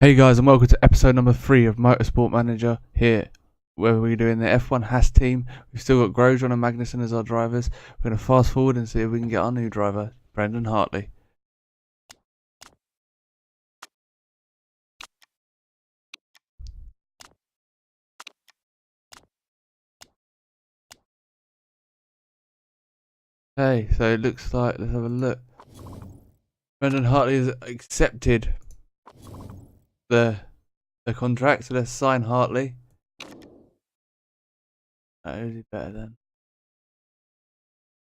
Hey guys, and welcome to episode number 3 of Motorsport Manager here, where we're doing the F1 Haas team. We've still got Grosjean and Magnussen as our drivers. We're going to fast forward and see if we can get our new driver, Brendan Hartley. Okay, so it looks like, let's have a look. Brendan Hartley has accepted the contract, so let's sign Hartley. Who's he better than?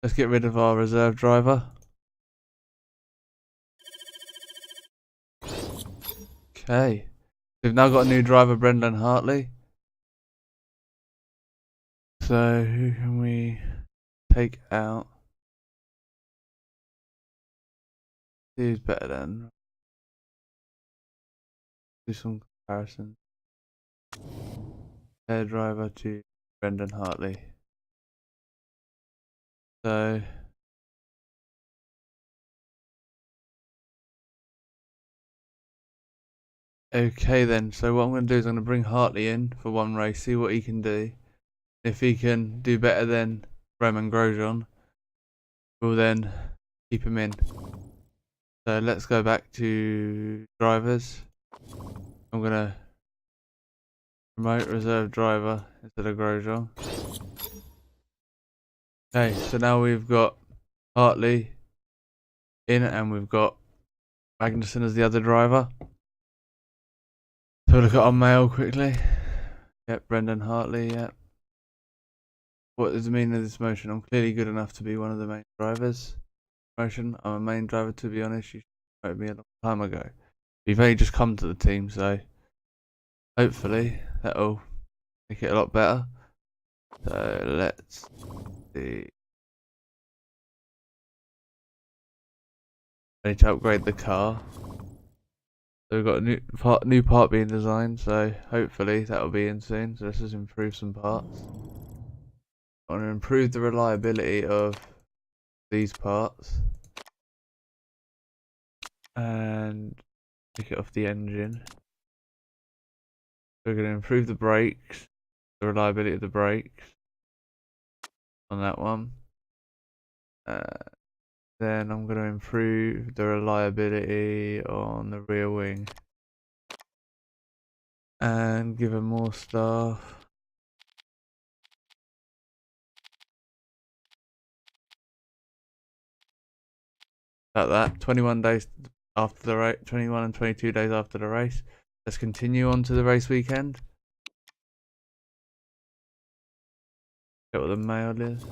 Let's get rid of our reserve driver. Okay, we've now got a new driver, Brendan Hartley. So who can we take out? Who's better than? Do some comparisons. Air driver to Brendan Hartley. So okay then, so what I'm going to do is I'm going to bring Hartley in for one race, see what he can do. If he can do better than Roman Grosjean, we'll then keep him in. So let's go back to drivers. I'm going to promote reserve driver instead of Grosjean. Okay, so now we've got Hartley in and we've got Magnussen as the other driver. So look at our mail quickly. Yep, Brendan Hartley, yep. What does the meaning of this motion? I'm clearly good enough to be one of the main drivers. Motion, I'm a main driver to be honest. You promoted me a long time ago. You've only just come to the team, so hopefully that'll make it a lot better. So let's see. I need to upgrade the car. So we've got a new part being designed, so hopefully that'll be in soon. So let's just improve some parts. I want to improve the reliability of these parts and take it off the engine. We're going to improve the brakes, the reliability of the brakes on that one. Then I'm going to improve the reliability on the rear wing and give him more staff. About that, 21 days after the race, 21 and 22 days after the race. Let's continue on to the race weekend. Get what the mail is.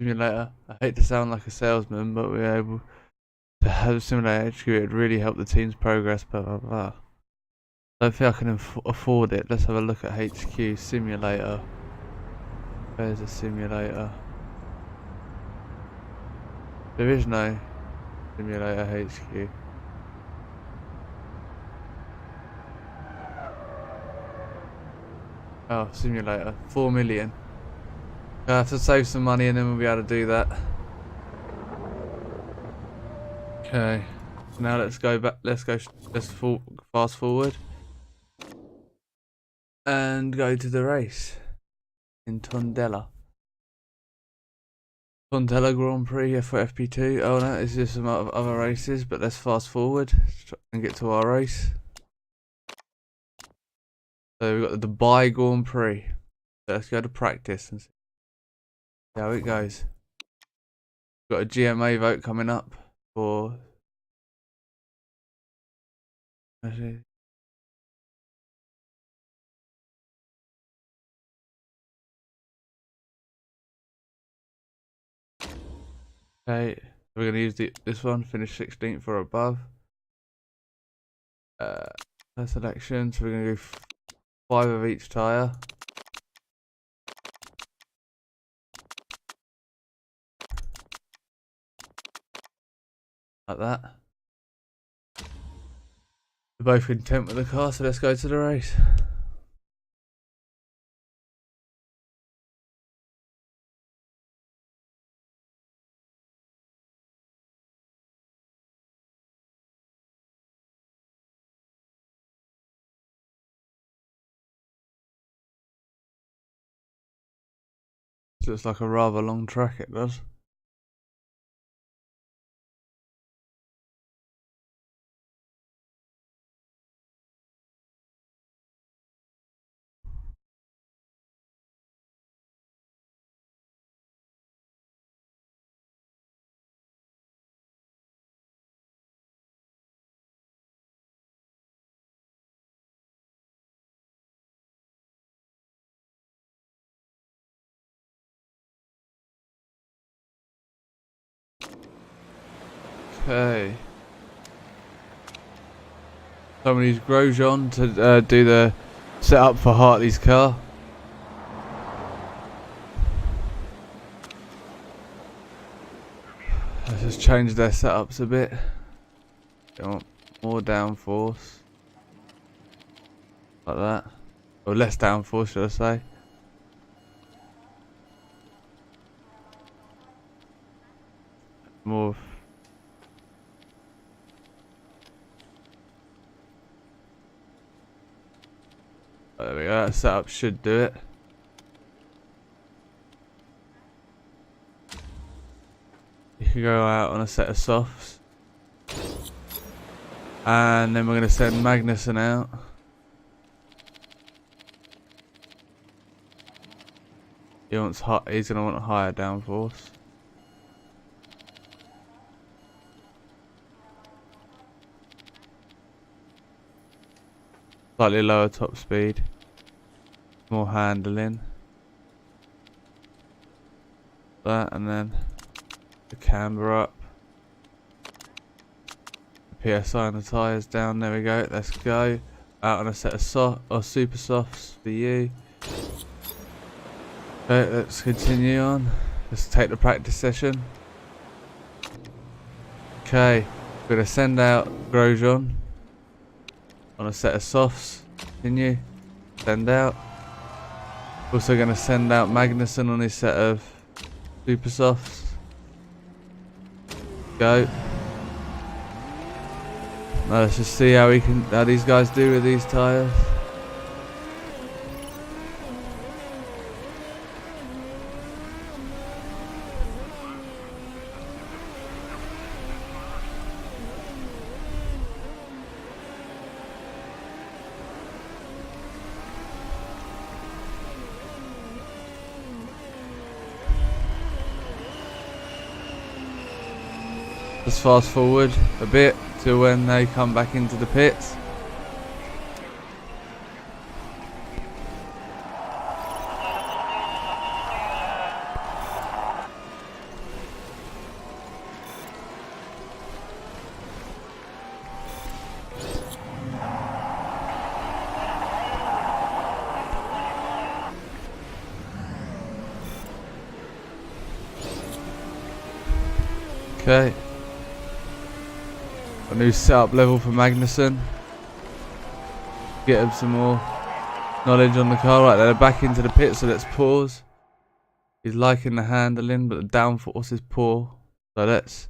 Simulator. I hate to sound like a salesman, but we're able to have a simulator HQ. It'd really help the team's progress. Blah blah blah. I don't think I can afford it. Let's have a look at HQ simulator. Where's the simulator? There is no simulator HQ. Oh, simulator. 4 million. I have to save some money and then we'll be able to do that. Okay. So now let's go back. Let's fast forward and go to the race in Tondela. Tondela Grand Prix for FP2. Oh no, it's just some other races, but let's fast forward and get to our race. So we've got the Dubai Grand Prix. So let's go to practice and see how it goes. We've got a GMA vote coming up for. Okay, we're going to use this one, finish 16th or above. Selection, so we're going to go 5 of each tyre. Like that. We're both content with the car, so let's go to the race. It looks like a rather long track, it does. Okay. Somebody's Grosjean to do the setup for Hartley's car. Let's just change their setups a bit. They want more downforce. Like that. Or less downforce, should I say. More. There we go, that setup should do it. You can go out on a set of softs. And then we're going to send Magnussen out. He's going to want a higher downforce. Slightly lower top speed. More handling. That, and then the camber up. The PSI on the tyres down. There we go. Let's go. Out on a set of super softs for you. Okay, let's continue on. Let's take the practice session. Okay, we're going to send out Grosjean on a set of softs. Continue. Send out. Also going to send out Magnussen on his set of super softs. Go. Now let's just see how these guys do with these tyres. Let's fast forward a bit to when they come back into the pits. Okay. A new setup level for Magnussen. Get him some more knowledge on the car. Right, they're back into the pit, so let's pause. He's liking the handling, but the downforce is poor. So let's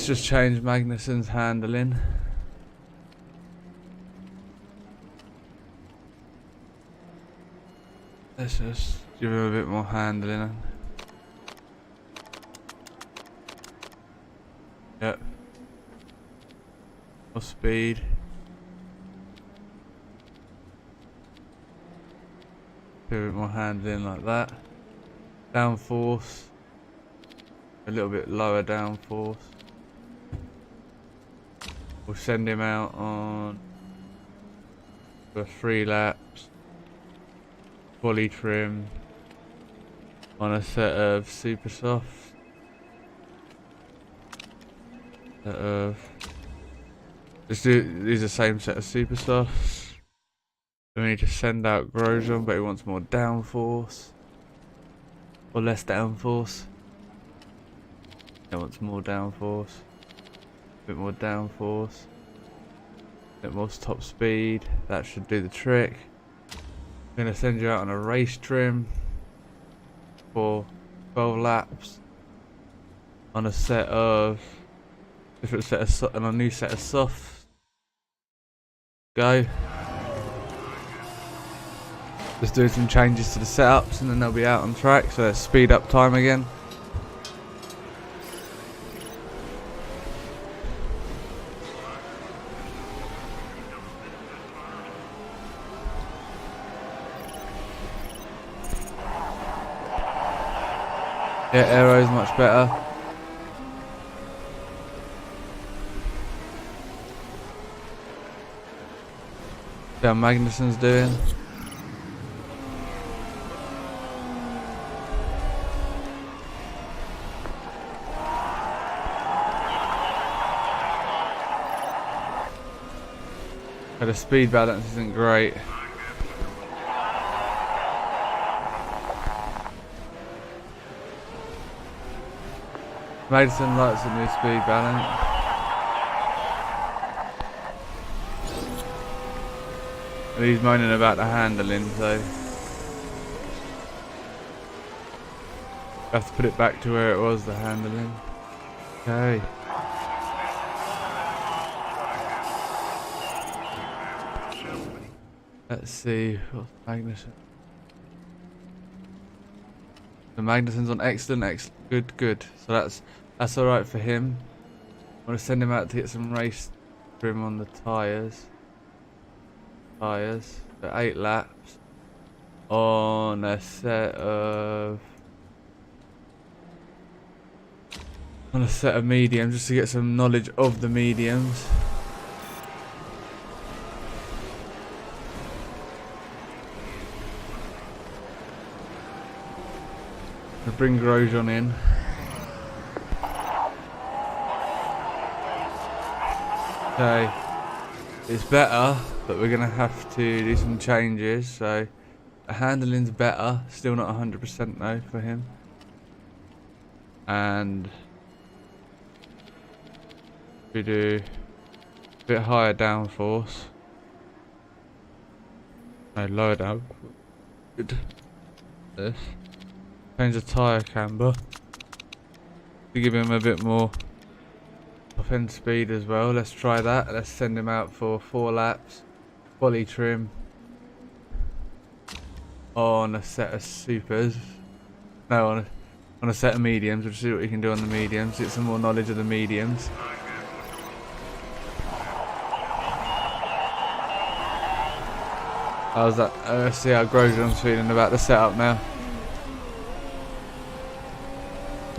just change Magnussen's handling. Let's just give him a bit more handling. Yep. More speed. A bit more handling like that. Downforce. A little bit lower downforce. We'll send him out on for 3 laps. Fully trim. On a set of super soft. Let's do these are the same set of super softs. We need to send out Grosjean, but he wants more downforce. Or less downforce. He wants more downforce. A bit more downforce. A bit more top speed. That should do the trick. I'm going to send you out on a race trim for 12 laps. On a set of different set of and a new set of softs. Go. Just do some changes to the setups and then they'll be out on track, so let's speed up time again. Yeah, aero's much better. See how Magnussen's doing. But the speed balance isn't great. Magnussen likes a new speed balance. And he's moaning about the handling, so have to put it back to where it was, the handling. Okay. Let's see what's Magnussen. So Magnussen's on excellent, good. So that's alright for him. I'm gonna send him out to get some race trim on the tyres. For 8 laps on a set of mediums, just to get some knowledge of the mediums. To bring Grosjean in. Okay, it's better, but we're gonna have to do some changes. So the handling's better, still not 100% though for him. And we do a bit higher downforce. No, lower down. Good. This. Change the tyre camber to give him a bit more top end speed as well. Let's try that. Let's send him out for 4 laps. Quali trim on a set of supers. No, on a set of mediums. We'll see what we can do on the mediums. Get some more knowledge of the mediums. How's that? Let's see how Grosjean's feeling about the setup now.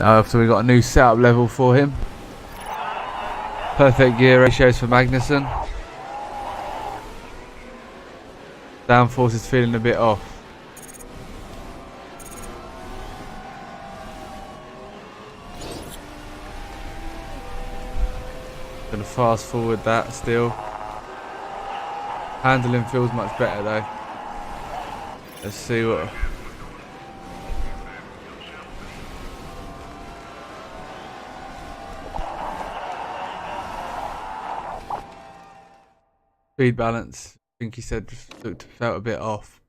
After we got a new setup level for him. Perfect gear ratios for Magnussen. Downforce is feeling a bit off. Gonna fast forward that still. Handling feels much better though. Let's see what. Speed balance, I think he said, just felt a bit off.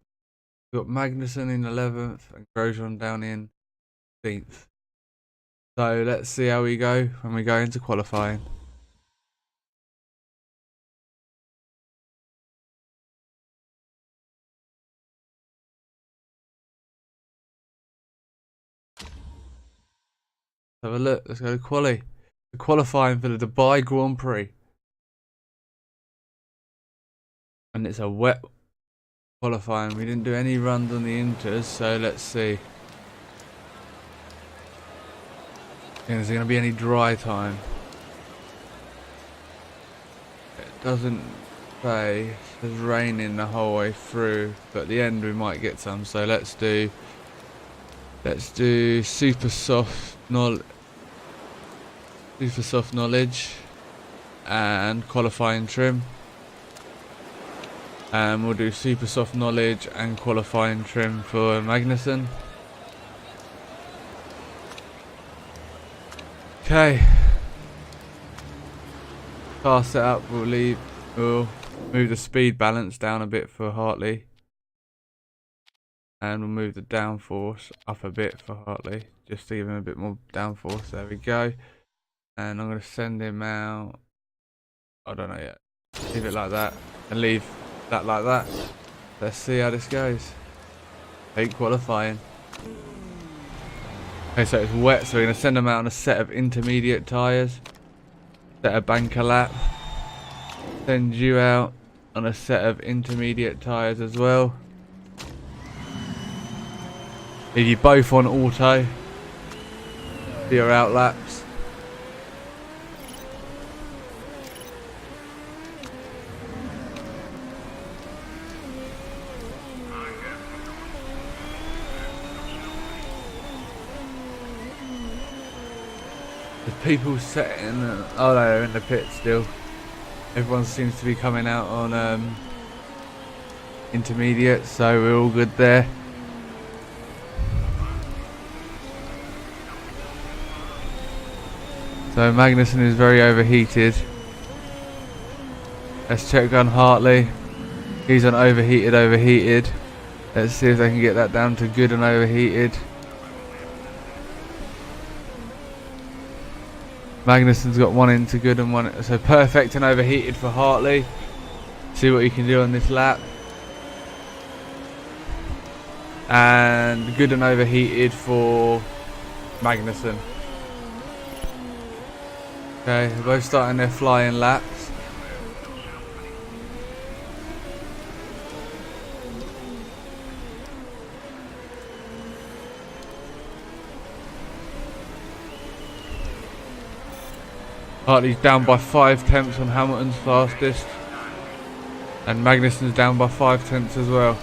We've got Magnussen in 11th and Grosjean down in 15th. So let's see how we go when we go into qualifying. Have a look, let's go to quali. We're qualifying for the Dubai Grand Prix. And it's a wet qualifying. We didn't do any runs on the inters, so let's see. Is there going to be any dry time? It doesn't say. It's raining the whole way through, but at the end we might get some. So let's do super soft knowledge and qualifying trim. And we'll do super soft knowledge and qualifying trim for Magnussen. Okay. Car setup, we'll move the speed balance down a bit for Hartley. And we'll move the downforce up a bit for Hartley, just to give him a bit more downforce. There we go. And I'm going to send him out. I don't know yet. Leave it like that and leave that like that. Let's see how this goes. Late qualifying. Okay, so it's wet, so we're going to send them out on a set of intermediate tyres. Set a banker lap. Send you out on a set of intermediate tyres as well. Leave you both on auto for your out laps. There's people setting. Oh no, they're in the pit still. Everyone seems to be coming out on intermediate, so we're all good there. So Magnussen is very overheated. Let's check on Hartley. He's on overheated. Let's see if they can get that down to good and overheated. Magnussen's got one into good and one, so perfect and overheated for Hartley. See what he can do on this lap. And good and overheated for Magnussen. Okay, they're both starting their flying laps. Hartley's down by 5 tenths on Hamilton's fastest. And Magnussen's down by 5 tenths as well.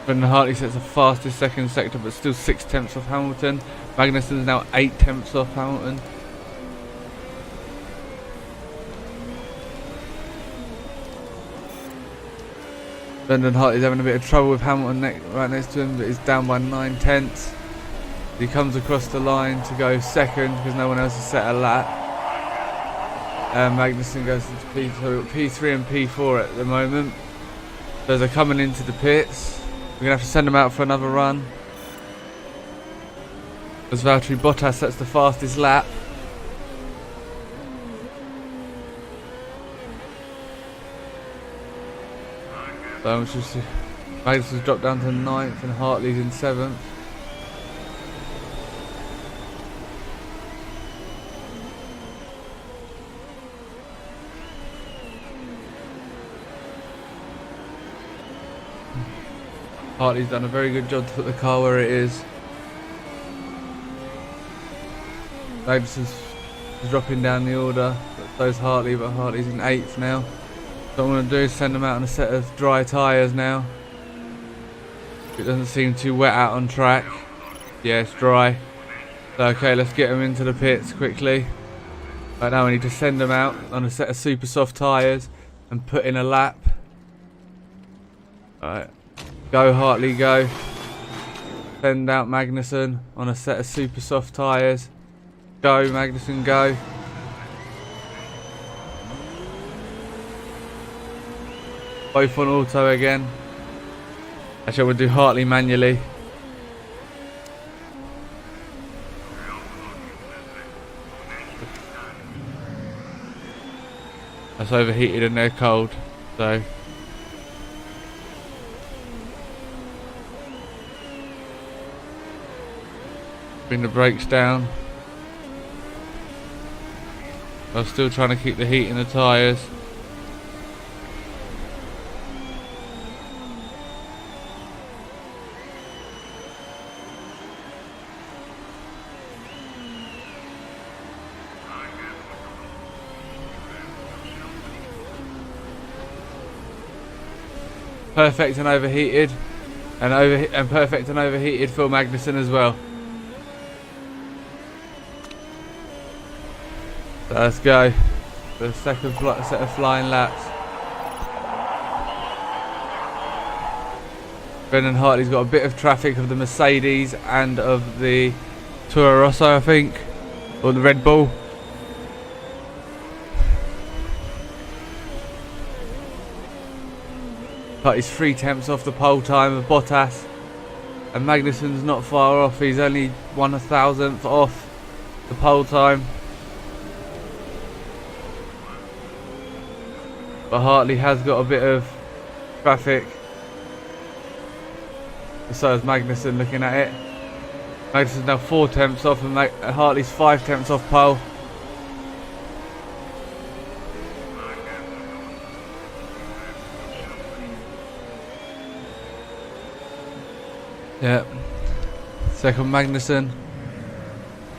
Brendan Hartley sets the fastest second sector, but still 6 tenths off Hamilton. Magnussen's now 8 tenths off Hamilton. Brendan Hartley's having a bit of trouble with Hamilton right next to him, but he's down by 9 tenths. He comes across the line to go second because no one else has set a lap. Magnussen goes into P3 and P4 at the moment. So they're coming into the pits. We're going to have to send them out for another run. As Valtteri Bottas sets the fastest lap. So Magnussen's dropped down to 9th and Hartley's in 7th. Hartley's done a very good job to put the car where it is. Davison's dropping down the order, so's Hartley, but Hartley's in 8th now. So what I'm going to do is send them out on a set of dry tyres now. It doesn't seem too wet out on track. Yeah, it's dry. So okay, let's get them into the pits quickly. Right now we need to send them out on a set of super soft tyres and put in a lap. Alright. Go Hartley, go. Send out Magnussen on a set of super soft tyres. Go Magnussen, go. Both on auto again. Actually, we'll do Hartley manually. That's overheated and they're cold, so. Bring the brakes down. I'm still trying to keep the heat in the tyres. Perfect and overheated, and perfect and overheated for Magnussen as well. So let's go. The second set of flying laps. Brendan Hartley's got a bit of traffic of the Mercedes and of the Toro Rosso, I think, or the Red Bull. Hartley's 3 tenths off the pole time of Bottas. And Magnussen's not far off. He's only 1/1000th off the pole time. But Hartley has got a bit of traffic. So is Magnussen looking at it. Magnussen's now 4 tenths off and Hartley's 5 tenths off pole. Yeah. Second Magnussen.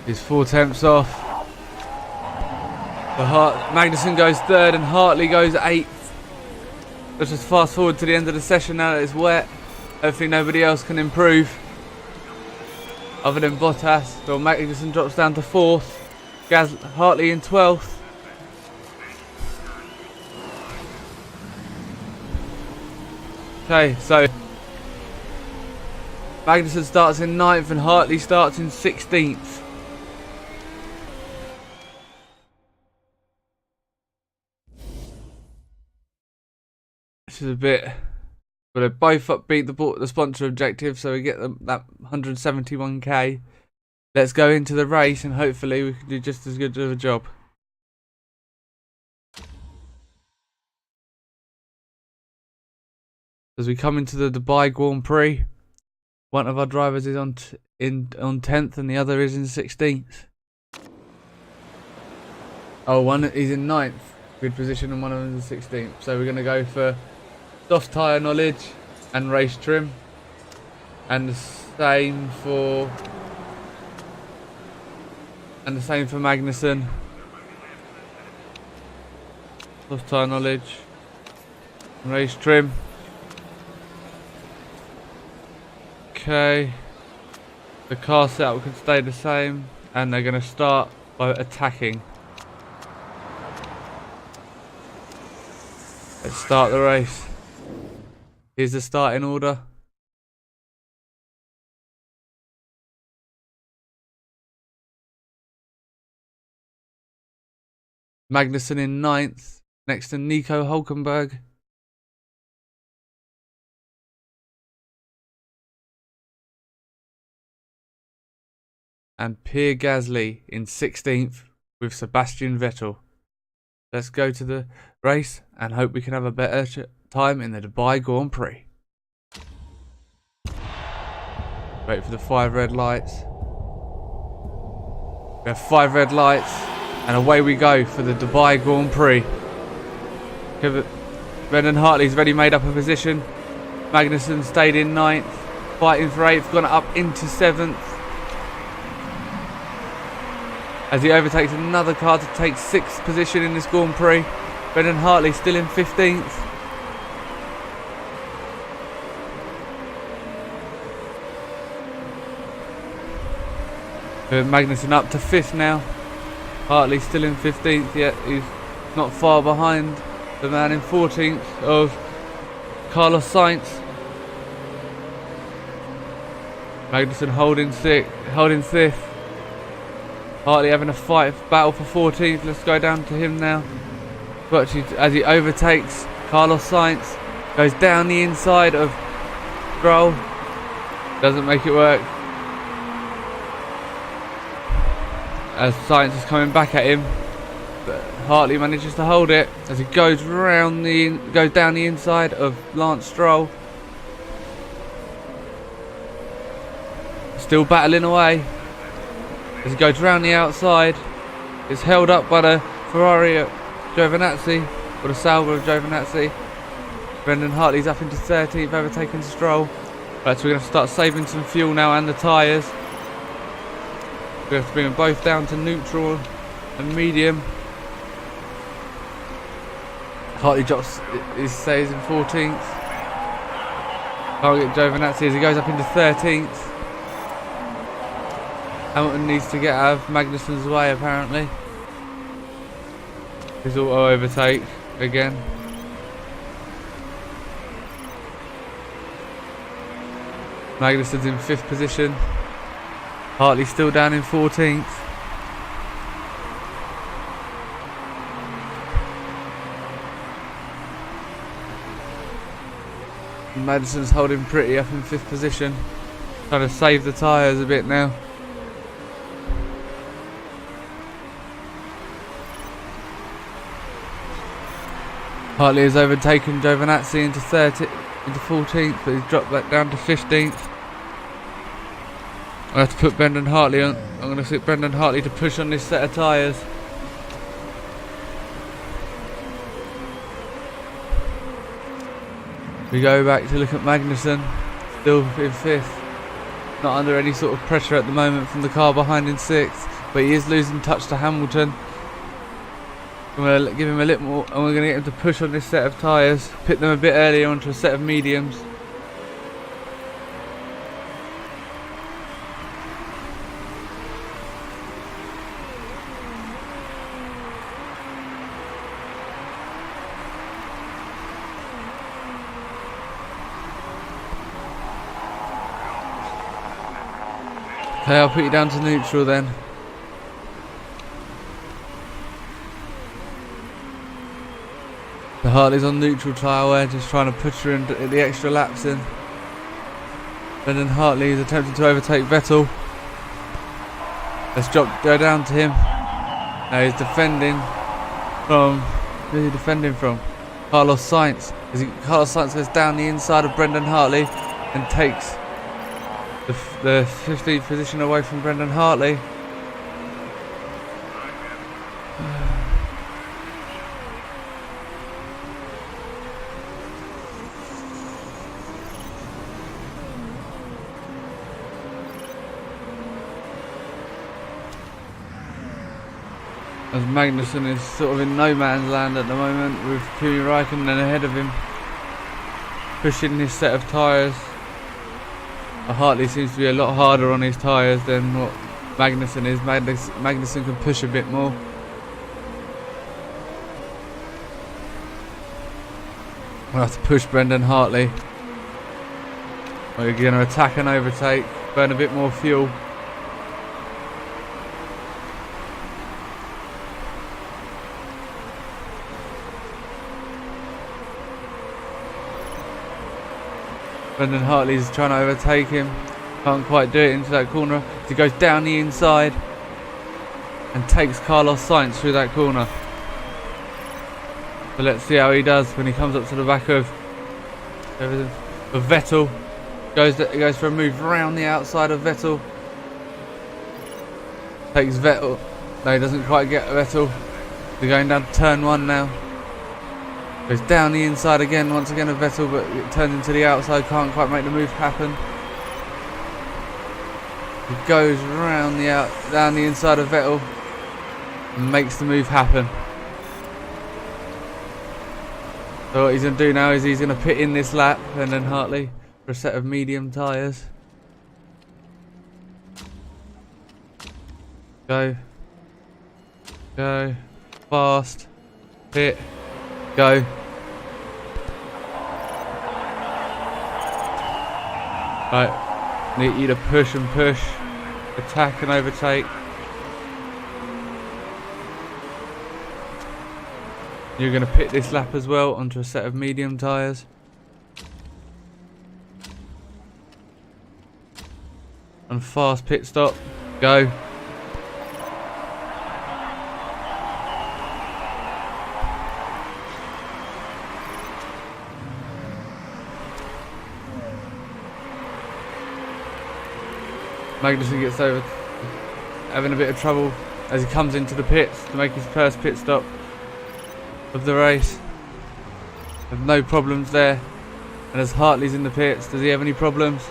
He's 4 tenths off. Magnussen goes 3rd and Hartley goes 8th. Let's just fast forward to the end of the session now that it's wet. Hopefully nobody else can improve other than Bottas. Well, Magnussen drops down to 4th. Hartley in 12th. Okay, so Magnussen starts in 9th and Hartley starts in 16th. This is a bit, well, they both beat the sponsor objective, so we get that 171k. Let's go into the race and hopefully we can do just as good of a job. As we come into the Dubai Grand Prix, one of our drivers is on 10th and the other is in 16th. Oh, one he's in 9th, good position, and one of them is in 16th. So we're going to go for soft tyre knowledge and race trim, and the same for Magnussen. Soft tyre knowledge and race trim. Okay, the car setup can stay the same, and they're going to start by attacking. Let's start the race. Here's the starting order. Magnussen in 9th, next to Nico Hulkenberg. And Pierre Gasly in 16th with Sebastian Vettel. Let's go to the race and hope we can have a better time in the Dubai Grand Prix. Wait for the 5 red lights. We have 5 red lights and away we go for the Dubai Grand Prix. Brendan Hartley's already made up a position. Magnussen stayed in 9th, fighting for 8th, gone up into 7th. As he overtakes another car to take 6th position in this Grand Prix. Brendan Hartley still in 15th. Magnussen up to 5th now. Hartley still in 15th, yet he's not far behind the man in 14th of Carlos Sainz. Magnussen holding 5th. Hartley having a battle for 14th. Let's go down to him now. But as he overtakes Carlos Sainz, goes down the inside of Stroll. Doesn't make it work. As Sainz is coming back at him, but Hartley manages to hold it as he goes down the inside of Lance Stroll. Still battling away. As he goes round the outside, it's held up by the Ferrari of Giovinazzi, or the Sauber of Giovinazzi. Brendan Hartley's up into 13th, overtaking Stroll. Right, so we're going to start saving some fuel now and the tyres. We have to bring them both down to neutral and medium. Hartley stays in 14th. Can't get Giovinazzi as he goes up into 13th. Hamilton needs to get out of Magnussen's way apparently. His auto overtake again. Magnussen's in 5th position. Hartley still down in 14th. Madison's holding pretty up in 5th position. Trying to save the tyres a bit now. Hartley has overtaken Giovinazzi into 14th, but he's dropped back down to 15th. I have to put Brendan Hartley on. I'm going to sit Brendan Hartley to push on this set of tyres. We go back to look at Magnussen, still in 5th. Not under any sort of pressure at the moment from the car behind in 6th, but he is losing touch to Hamilton. I'm going to give him a little more, and we're going to get him to push on this set of tyres, pit them a bit earlier onto a set of mediums. Okay, I'll put you down to neutral then. The Hartley's on neutral tyre wear, just trying to push her in the extra laps in. Brendan Hartley is attempting to overtake Vettel. Let's go down to him. Now he's defending from... Who's he defending from? Carlos Sainz. Carlos Sainz goes down the inside of Brendan Hartley and takes the 15th position away from Brendan Hartley. As Magnussen is sort of in no man's land at the moment, with Kimi Raikkonen ahead of him, pushing his set of tyres. Hartley seems to be a lot harder on his tyres than what Magnussen is. Magnussen can push a bit more. We'll have to push Brendan Hartley. We're going to attack and overtake, burn a bit more fuel. Brendan Hartley's trying to overtake him. Can't quite do it into that corner. He goes down the inside and takes Carlos Sainz through that corner. So let's see how he does when he comes up to the back of Vettel. Goes for a move around the outside of Vettel. Takes Vettel. No, he doesn't quite get Vettel. They're going down to turn 1 now. Goes down the inside again, once again of Vettel, but it turns into the outside, can't quite make the move happen. He goes around down the inside of Vettel and makes the move happen. So what he's going to do now is he's going to pit in this lap, and then Hartley, for a set of medium tyres. Go, fast, pit, go. Right, need you to push and push, attack and overtake. You're going to pit this lap as well onto a set of medium tyres. And fast pit stop, go. Magnussen gets over, having a bit of trouble as he comes into the pits to make his first pit stop of the race. There's no problems there. And as Hartley's in the pits, does he have any problems?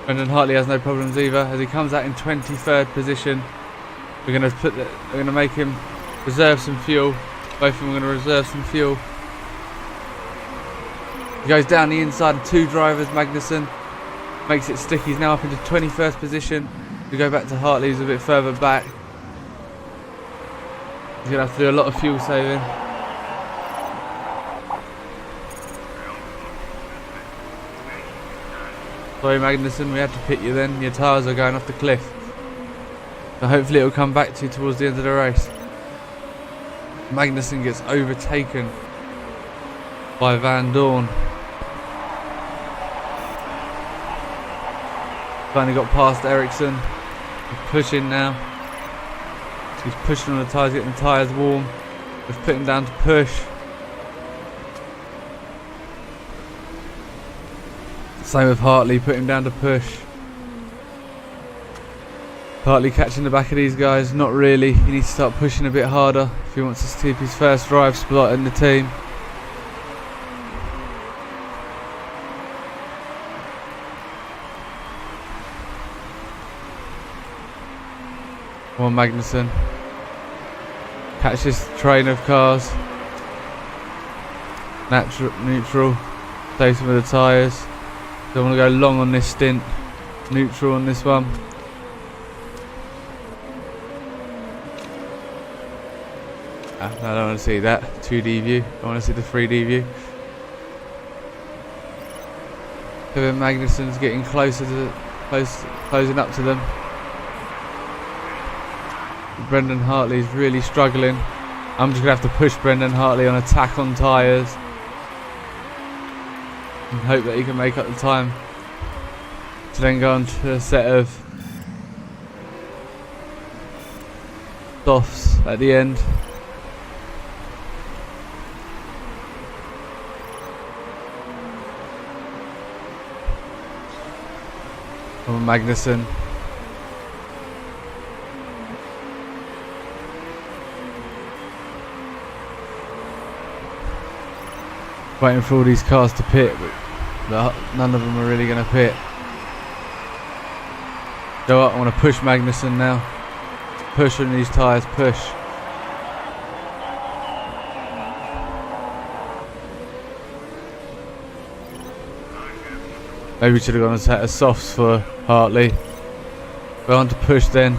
Brendan Hartley has no problems either. As he comes out in 23rd position, we're going to make him reserve some fuel. Both of them are going to reserve some fuel. He goes down the inside of 2 drivers, Magnussen. Makes it stick. He's now up into 21st position. We go back to Hartley, who's a bit further back. He's going to have to do a lot of fuel saving. Sorry Magnussen, we had to pit you then. Your tyres are going off the cliff. So hopefully it will come back to you towards the end of the race. Magnussen gets overtaken by Van Dorn. Finally got past Ericsson. He's pushing now. He's pushing on the tyres, getting the tyres warm. Just put him down to push. Same with Hartley, put him down to push. Hartley catching the back of these guys, not really. He needs to start pushing a bit harder if he wants to keep his first drive spot in the team. Come on, Magnussen. Catch this train of cars. Neutral. Stay some of the tyres. Don't want to go long on this stint. Neutral on this one. I don't want to see that 2D view. I want to see the 3D view. Kevin Magnussen's getting closer to closing up to them. Brendan Hartley's really struggling. I'm just gonna have to push Brendan Hartley on attack on tyres and hope that he can make up the time to then go on to a set of softs at the end. From Magnussen. Waiting for all these cars to pit, but none of them are really going to pit. Go up, I want to push Magnussen now. Push on these tyres, push. Maybe we should have gone a set of softs for Hartley. Go on to push then.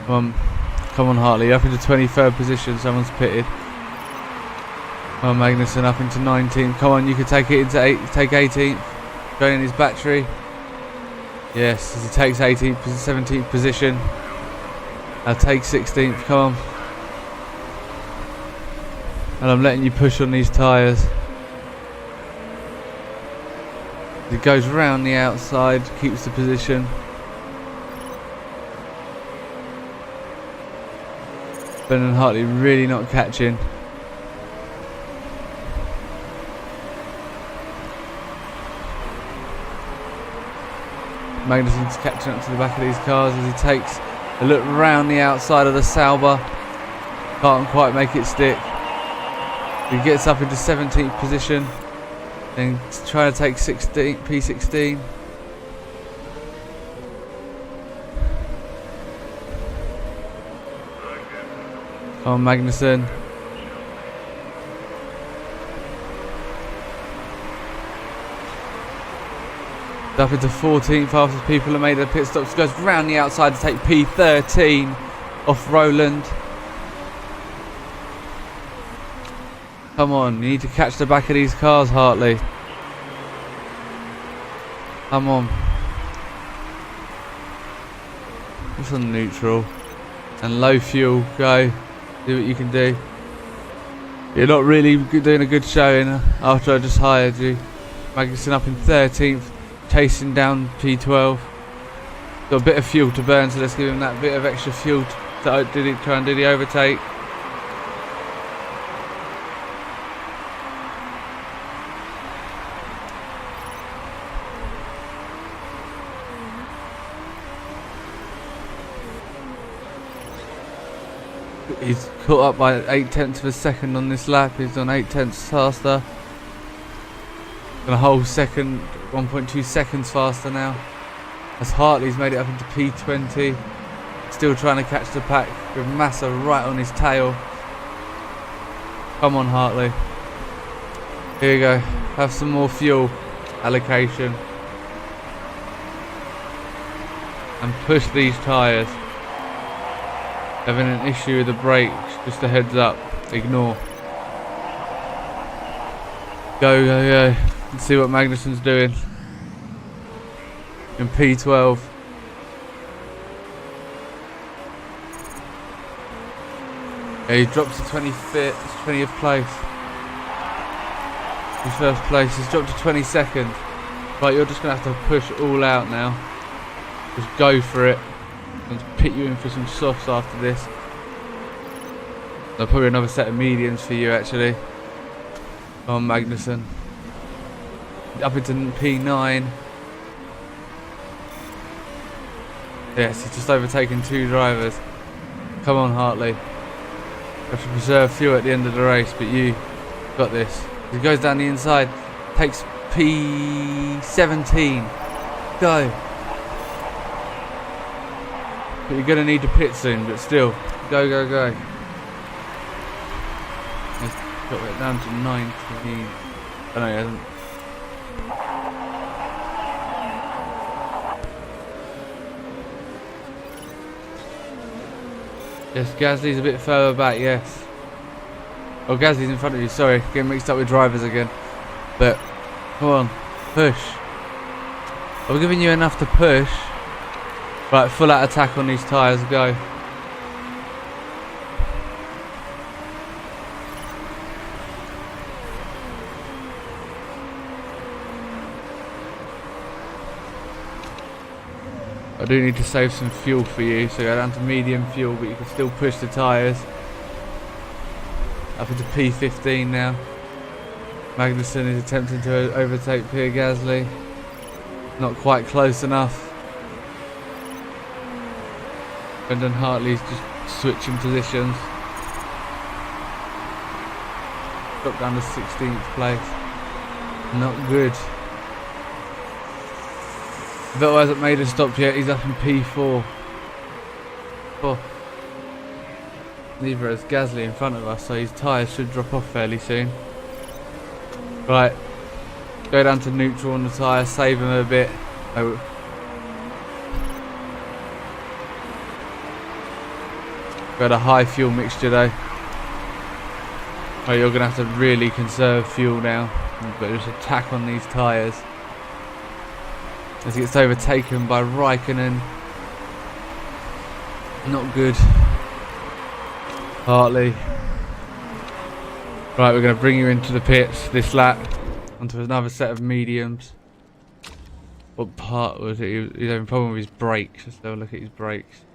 Come on Hartley, up into 23rd position, someone's pitted. Come on Magnussen, up into 19th. Come on, you can take it into take 18th. Going in his battery. Yes, as he takes 18th, 17th position. I'll take 16th, come on. And I'm letting you push on these tyres. It goes round the outside, keeps the position. Brendan Hartley really not catching. Magnussen's catching up to the back of these cars as he takes a look round the outside of the Sauber. Can't quite make it stick. He gets up into 17th position. Then trying to take P16. Come on Magnussen. Up into 14th after people have made their pit stops. Goes round the outside to take P13 off Roland. Come on, you need to catch the back of these cars, Hartley. Come on. Just on neutral. And low fuel, go. Do what you can do. You're not really doing a good showing after I just hired you. Magnussen up in 13th. Chasing down P12. Got a bit of fuel to burn, so let's give him that bit of extra fuel to try and do the overtake. He's caught up by 8/10 of a second on this lap. He's on 8/10 faster. And a whole second, 1.2 seconds faster now. As Hartley's made it up into P20. Still trying to catch the pack with Massa right on his tail. Come on Hartley. Here you go. Have some more fuel allocation. And push these tyres. Having an issue with the brakes, just a heads up. Ignore. Go, go, go. Let's see what Magnussen's doing. In P12. Yeah, he dropped to 20th place. His first place. He's dropped to 22nd. Right, you're just going to have to push all out now. Just go for it. I'm going to pit you in for some softs after this. There'll probably another set of mediums for you actually. Come on, Magnussen. Up into P9. Yes, he's just overtaken 2 drivers. Come on, Hartley. You have to preserve fuel at the end of the race, but you got this. He goes down the inside, takes P17. Go. But you're going to need to pit soon, but still. Go, go, go. He's got it down to 19. Oh no, he hasn't. Yes, Gasly's a bit further back, yes. Oh, Gasly's in front of you, sorry. Getting mixed up with drivers again. But, come on. Push. I've given you enough to push. Right, full out attack on these tyres, go. I do need to save some fuel for you, so go down to medium fuel, but you can still push the tyres. Up into P15 now. Magnussen is attempting to overtake Pierre Gasly. Not quite close enough. Brendan Hartley's just switching positions. Dropped down to 16th place. Not good. Vettel hasn't made a stop yet, he's up in P4. Oh. Neither has Gasly in front of us, so his tyres should drop off fairly soon. Right, go down to neutral on the tyre, save him a bit. Oh. Got a high fuel mixture though. Oh, you're going to have to really conserve fuel now, but just attack on these tyres. As he gets overtaken by Raikkonen. Not good. Hartley. Right, we're going to bring you into the pits this lap. Onto another set of mediums. What part was it? He's having a problem with his brakes. Let's have a look at his brakes.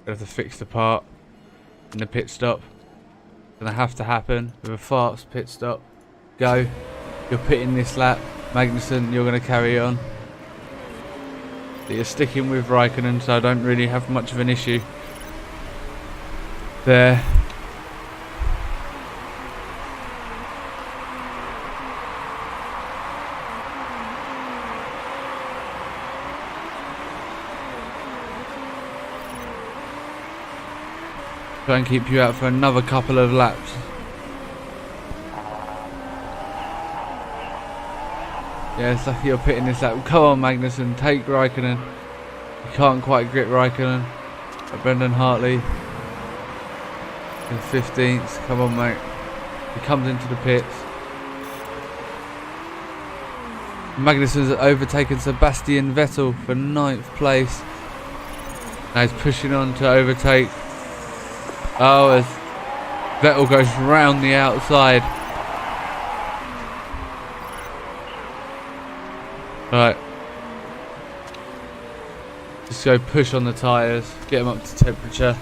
Gonna have to fix the part in the pit stop. Gonna have to happen with a fast pit stop. Go. You're pitting this lap. Magnussen, you're going to carry on. You're sticking with Raikkonen, so I don't really have much of an issue there. Try and keep you out for another couple of laps. Yeah, it's lucky you're pitting this lap. Come on, Magnussen, take Raikkonen. You can't quite grip Raikkonen. But Brendan Hartley in 15th. Come on, mate. He comes into the pits. Magnussen's overtaken Sebastian Vettel for 9th place. Now he's pushing on to overtake. Oh, as Vettel goes round the outside. Right. Just go push on the tyres, get them up to temperature.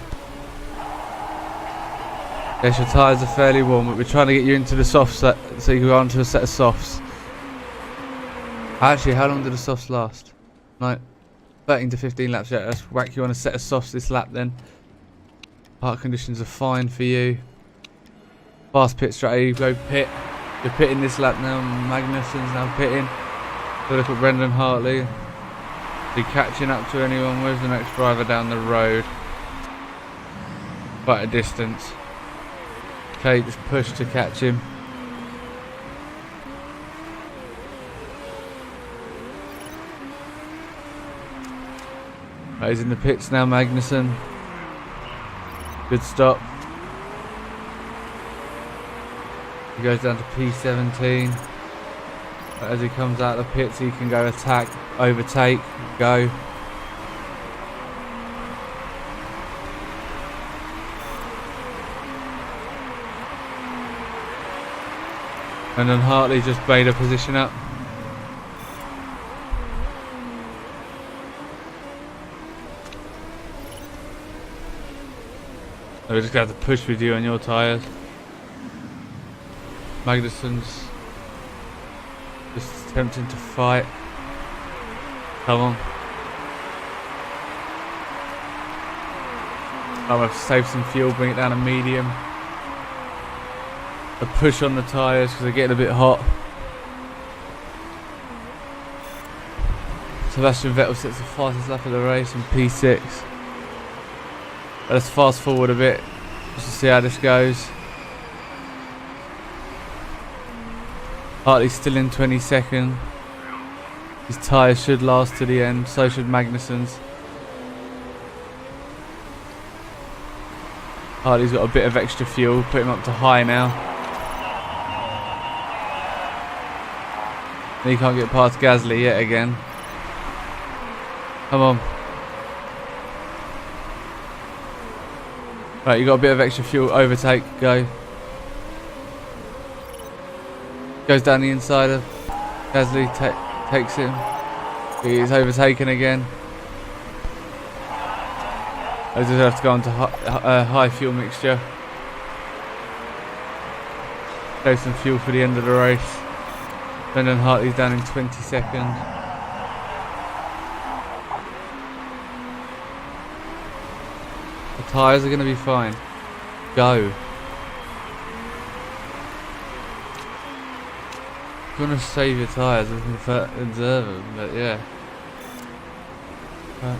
Yes, your tyres are fairly warm, but we're trying to get you into the softs so you can go onto a set of softs. Actually, how long did the softs last? No, 13 to 15 laps yet. Let's whack you on a set of softs this lap then. Park conditions are fine for you. Fast pit strategy, go pit. You're pitting this lap now, Magnussen's now pitting. So look at Brendan Hartley. Is he catching up to anyone? Where's the next driver down the road? Quite a distance. Okay, just push to catch him. Right, he's in the pits now, Magnussen. Good stop. He goes down to P17. But as he comes out of the pits, he can go attack, overtake, go. And then Hartley just made a position up. So we're just going to have to push with you on your tyres. Magnussen's just attempting to fight. Come on. I'm going to save some fuel, bring it down to medium. A push on the tyres because they're getting a bit hot. Sebastian Vettel sets the fastest lap of the race in P6. Let's fast forward a bit just to see how this goes. Hartley's still in 22nd. His tyres should last to the end, so should Magnussen's. Hartley's got a bit of extra fuel, put him up to high now. And he can't get past Gasly yet again. Come on. Right, you got a bit of extra fuel, overtake, go. Goes down the inside of Gasly, takes him. He is overtaken again. I just have to go on to high fuel mixture. Save some fuel for the end of the race. Brendan Hartley's down in 22nd. The tyres are going to be fine. Go. I'm going to save your tyres and observe them, but yeah. Right.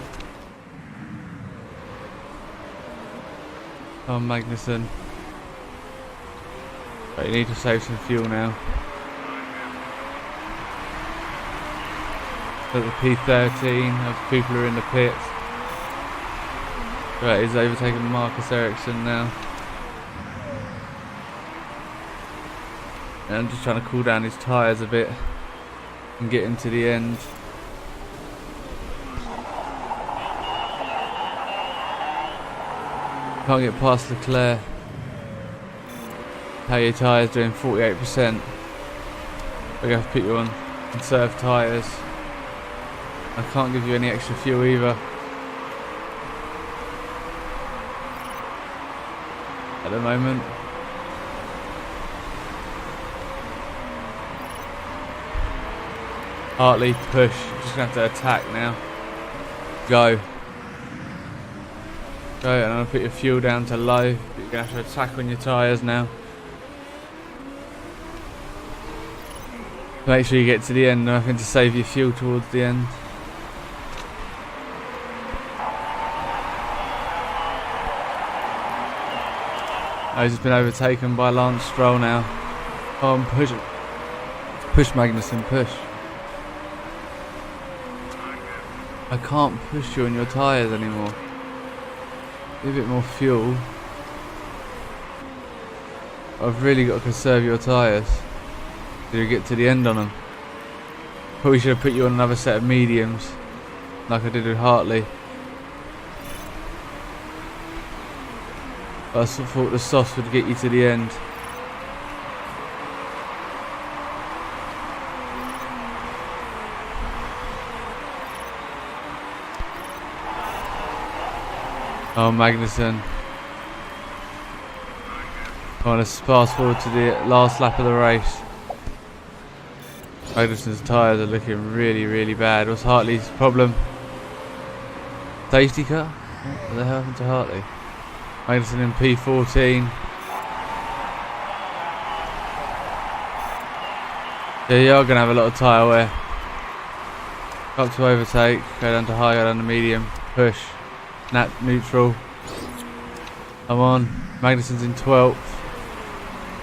Oh, Magnussen. But you need to save some fuel now. At the P13 of people who are in the pits. Right, he's overtaken Marcus Ericsson now. And I'm just trying to cool down his tyres a bit and get him to the end. Can't get past Leclerc. How your tyres doing? 48%. We're going to put you on conserved tyres. I can't give you any extra fuel either. At the moment. Hartley, push. Just going to have to attack now. Go. Go, and I'm going to put your fuel down to low. But you're going to have to attack on your tyres now. Make sure you get to the end, nothing to save your fuel towards the end. Oh, he's just been overtaken by Lance Stroll now. Oh, push. Push Magnussen, push. I can't push you on your tyres anymore. Need a bit more fuel. I've really got to conserve your tyres. Till you get to the end on them. Probably should have put you on another set of mediums. Like I did with Hartley. I thought the softs would get you to the end. Oh, Magnussen. I want to fast forward to the last lap of the race. Magnussen's tyres are looking really, really bad. What's Hartley's problem? Safety car? What the hell happened to Hartley? Magnussen in P14. Yeah, you are going to have a lot of tyre wear. Up to overtake, go down to high, go down to medium, push, neutral. Come on, Magnussen's in 12th.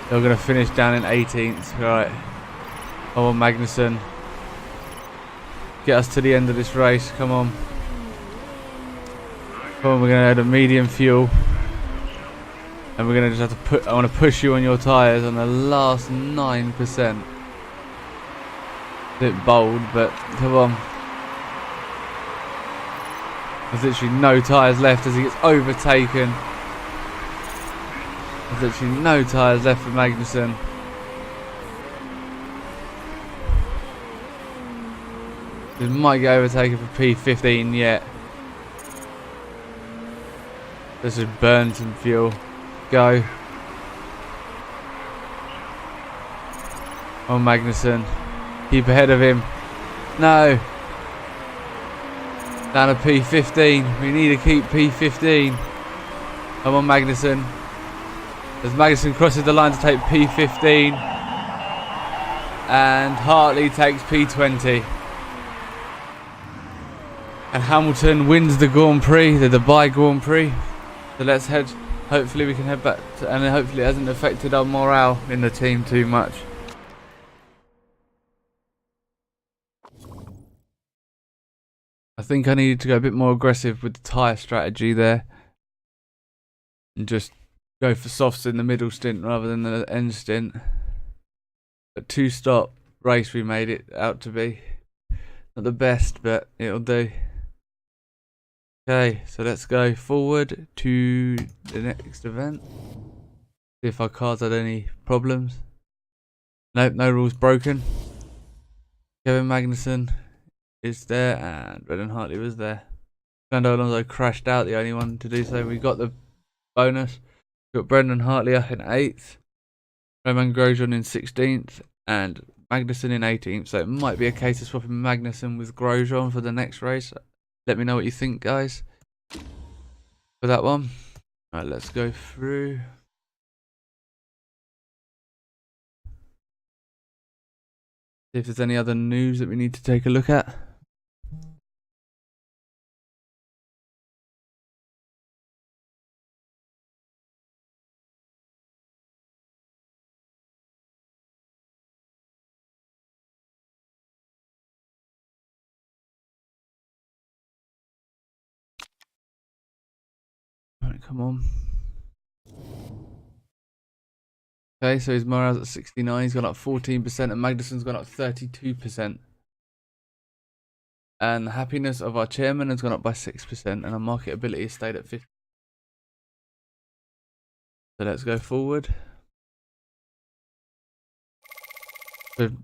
They're going to finish down in 18th, right. Come on, Magnussen. Get us to the end of this race, come on. Come on, we're going to add a medium fuel. And we're going to just have to put, I want to push you on your tyres on the last 9%. Bit bold, but come on. There's literally no tyres left as he gets overtaken. There's literally no tyres left for Magnussen. He might get overtaken for P15 yet. Let's just burn some fuel. Go. Oh, Magnussen. Keep ahead of him. No. Down to P15. We need to keep P15. Come on, Magnussen. As Magnussen crosses the line to take P15. And Hartley takes P20. And Hamilton wins the Grand Prix, the Dubai Grand Prix. So let's head, hopefully we can head back to, and hopefully it hasn't affected our morale in the team too much. I think I needed to go a bit more aggressive with the tyre strategy there. And just go for softs in the middle stint rather than the end stint. But 2-stop race we made it out to be. Not the best, but it'll do. Okay, so let's go forward to the next event. See if our cars had any problems. Nope, no rules broken. Kevin Magnussen is there and Brendan Hartley was there. Fernando Alonso crashed out, the only one to do so. We got the bonus. We got Brendan Hartley up in 8th. Roman Grosjean in 16th and Magnussen in 18th. So it might be a case of swapping Magnussen with Grosjean for the next race. Let me know what you think, guys, for that one. Alright, let's go through. See if there's any other news that we need to take a look at. Alright, come on. Okay, so his morale's at 69, he's gone up 14%, and Magnussen's gone up 32%. And the happiness of our chairman has gone up by 6%, and our marketability has stayed at 50. So let's go forward. We've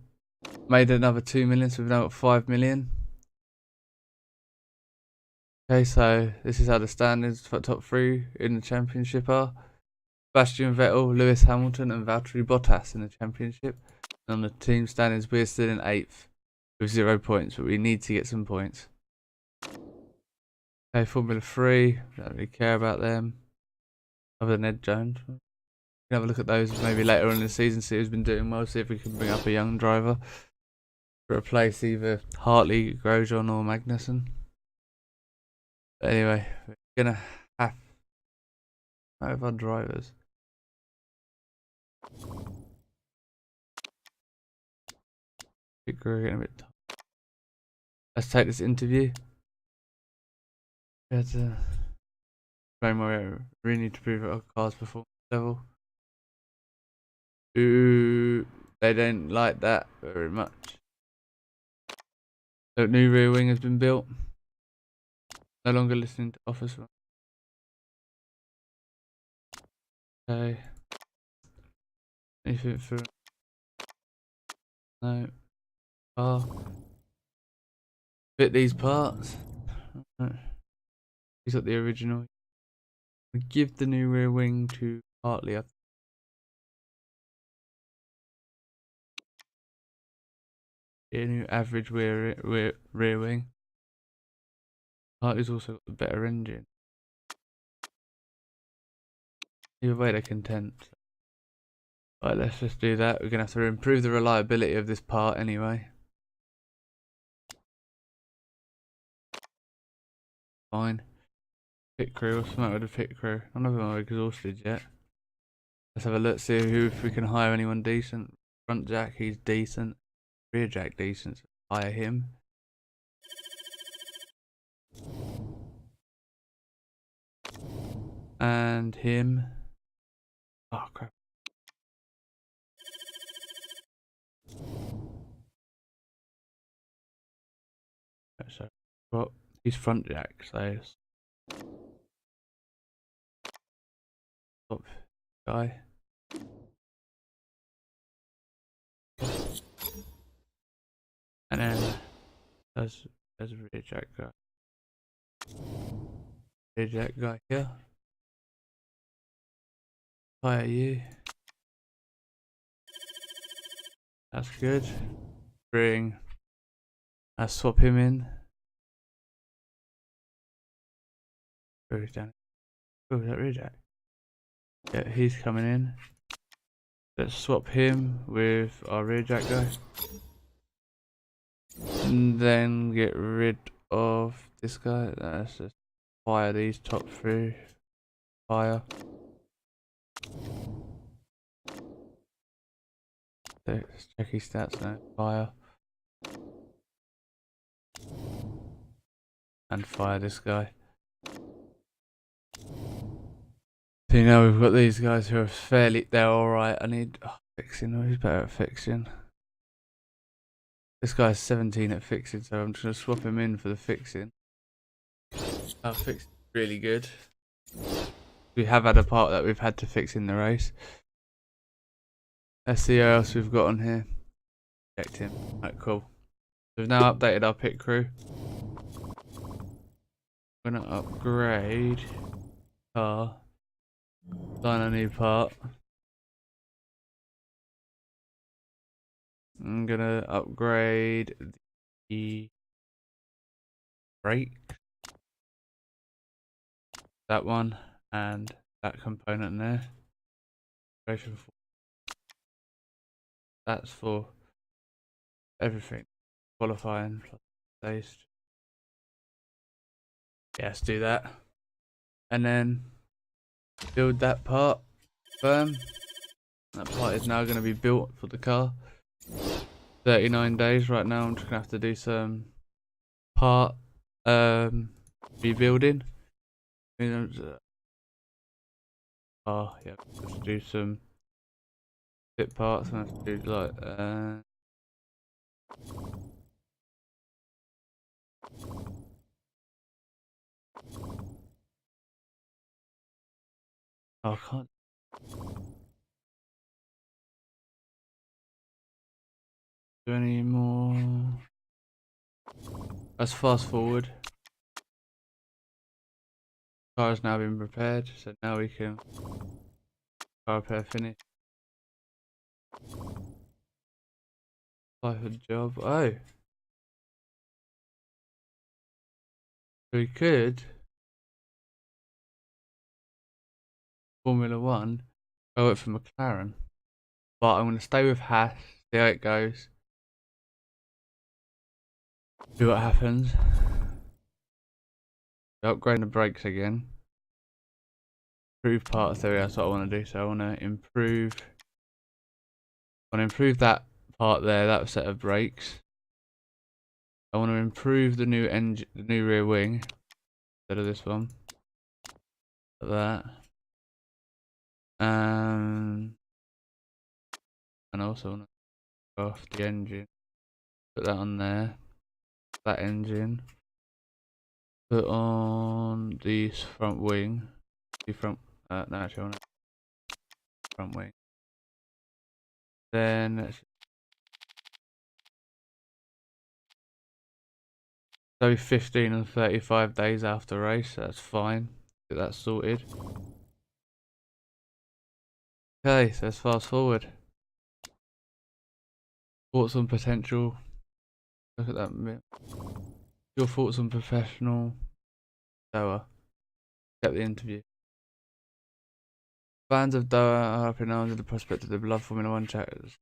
made another 2 million, so we've now got 5 million. Okay, so this is how the standings for top 3 in the championship are. Sebastian Vettel, Lewis Hamilton and Valtteri Bottas in the championship. And on the team standings, we're still in 8th with 0 points, but we need to get some points. Okay, Formula 3, don't really care about them, other than Ed Jones. We can have a look at those maybe later on in the season, see who's been doing well, see if we can bring up a young driver to replace either Hartley, Grosjean or Magnussen. But anyway, we're going to have our drivers. Getting a bit tough. Let's take this interview. We had to really need to prove our car's performance level. Ooh, they don't like that very much. So new rear wing has been built. No longer listening to officer. Okay. Anything for no. Fit these parts. He's got the original. We give the new rear wing to Hartley. A new average rear wing. Hartley's also got the better engine. Either way, they're content. Right, let's just do that. We're gonna have to improve the reliability of this part anyway. Fine. Pit crew, what's the matter with the pit crew? None of them are exhausted yet. Let's have a look, see if we can hire anyone decent. Front jack, he's decent. Rear jack, decent. So hire him. And him. Oh crap. So, well, he's front jack, so top guy. And then there's a rear jack guy. Rear jack guy here. Fire you. That's good. Bring. Swap him in. Where is that? Oh, is that Reject? Yeah, he's coming in. Let's swap him with our Reject guy. And then get rid of this guy. Let's just fire these top three. Fire. Let's check his stats now. Fire. And fire this guy. So you know we've got these guys who are they're alright. I need fixing. Who's better at fixing? This guy's 17 at fixing, so I'm just gonna swap him in for the fixing. Our fixing really good. We have had a part that we've had to fix in the race. Let's see who else we've got on here. Checked him. Right, cool. We've now updated our pit crew. We're gonna upgrade car. Design a new part. I'm gonna upgrade the brake. That one and that component there. That's for everything. Qualifying plus taste. Yeah, let's do that. And then build that part. That part is now going to be built for the car. 39 days right now. I'm just going to have to do some part rebuilding. Oh yeah, let's do some bit parts. And have to do like oh, I can't do any more. Let's fast forward. Car has now been prepared, so now we can car repair finish. Apply for job. Oh, we could Formula One. I work for McLaren, but I'm gonna stay with Haas. See how it goes. See what happens. Upgrade the brakes again. Improve parts area. That's what I want to do. So I want to improve. That part there. That set of brakes. I want to improve the new engine, the new rear wing, instead of this one. Like that. And also want to go off the engine. Put that on there. That engine. Put on the front wing. The front. No, actually, I want front wing. Then so 15 and 35 days after race. That's fine. Get that sorted. Okay, so let's fast forward. Thoughts on potential. Look at that. Your thoughts on professional. Doha. Get the interview. Fans of Doha are up in arms at the prospect of the beloved Formula One chatters.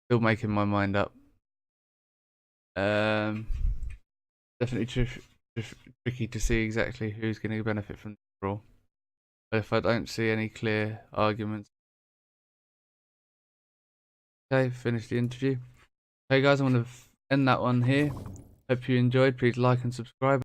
Still making my mind up. Definitely tricky to see exactly who's going to benefit from this rule. But if I don't see any clear arguments. Okay, finish the interview. Hey guys, I'm going to end that one here. Hope you enjoyed. Please like and subscribe.